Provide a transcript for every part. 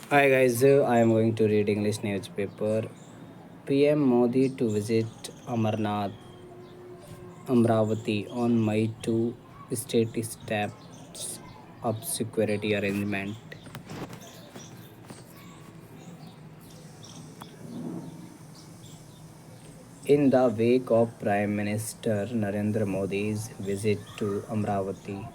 Hi guys, I am going to read English newspaper. PM Modi to visit Amarnath, Amravati on May to state steps up security arrangement. In the wake of Prime Minister Narendra Modi's visit to Amravati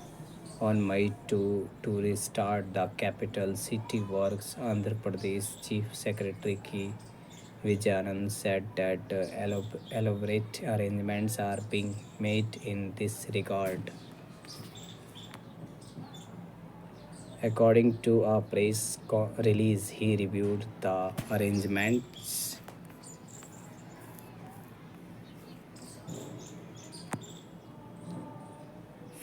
on May 2 to restart the capital city works, Andhra Pradesh Chief Secretary K. Vijayanand said that elaborate arrangements are being made in this regard. According to a release, he reviewed the arrangements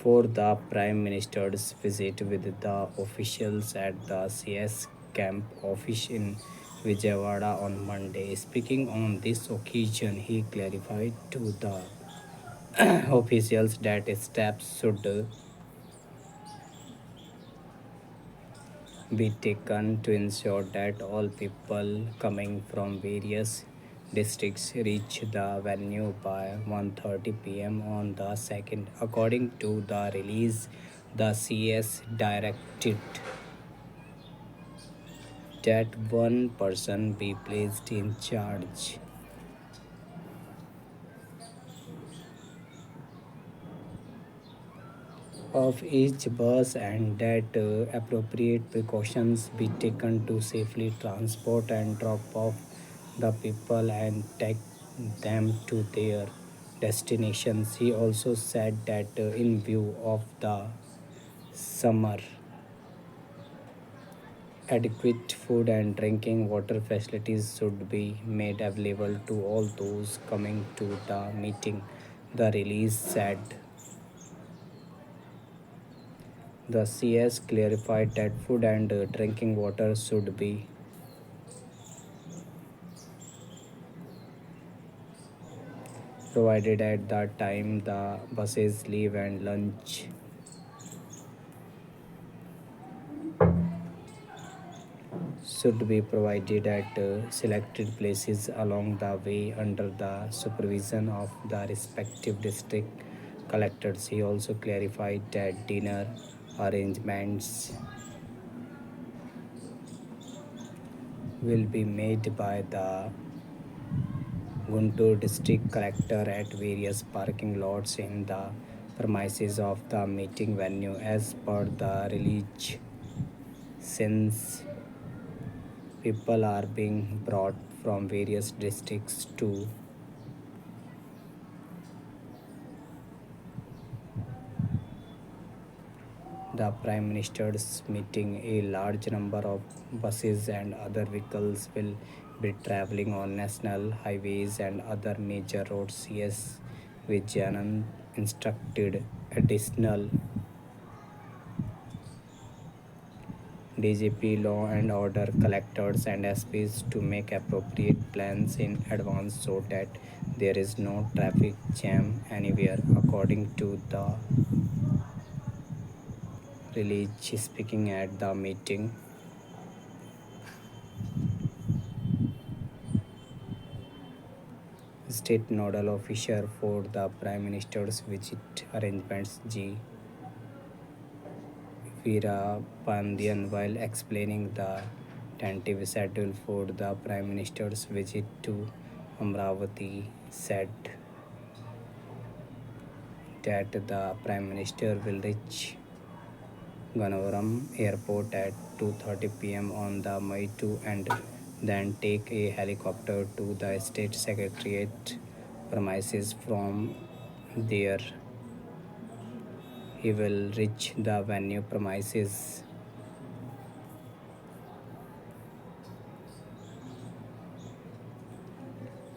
for the Prime Minister's visit with the officials at the CS camp office in Vijayawada on Monday. Speaking on this occasion, he clarified to the officials that steps should be taken to ensure that all people coming from various districts reach the venue by 1:30 p.m. on the 2nd. According to the release, the CS directed that one person be placed in charge of each bus and that appropriate precautions be taken to safely transport and drop off the people and take them to their destinations. He also said that in view of the summer, adequate food and drinking water facilities should be made available to all those coming to the meeting. The release said the CS clarified that food and drinking water should be provided at the time the buses leave, and lunch should be provided at selected places along the way under the supervision of the respective district collectors. He also clarified that dinner arrangements will be made by the Guntur district collector at various parking lots in the premises of the meeting venue. As per the release, since people are being brought from various districts to the Prime Minister's meeting, a large number of buses and other vehicles will be traveling on national highways and other major roads. CS Vijayanand instructed additional DGP, law and order collectors and SPs to make appropriate plans in advance so that there is no traffic jam anywhere. According to the release, speaking at the meeting, State Nodal Officer for the Prime Minister's visit arrangements G. Veera Pandyan, while explaining the tentative schedule for the Prime Minister's visit to Amravati, said that the Prime Minister will reach Gannavaram Airport at 2:30 p.m. on the May 2 and then take a helicopter to the State Secretariat premises. From there, he will reach the venue premises.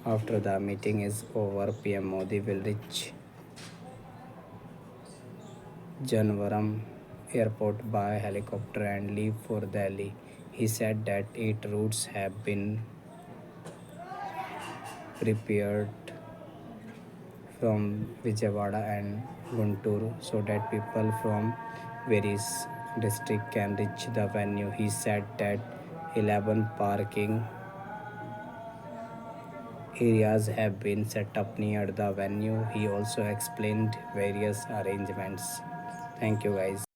After the meeting is over, PM Modi will reach Janvaram Airport by helicopter and leave for Delhi. He said that 8 routes have been prepared from Vijayawada and Guntur so that people from various districts can reach the venue. He said that 11 parking areas have been set up near the venue. He also explained various arrangements. Thank you, guys.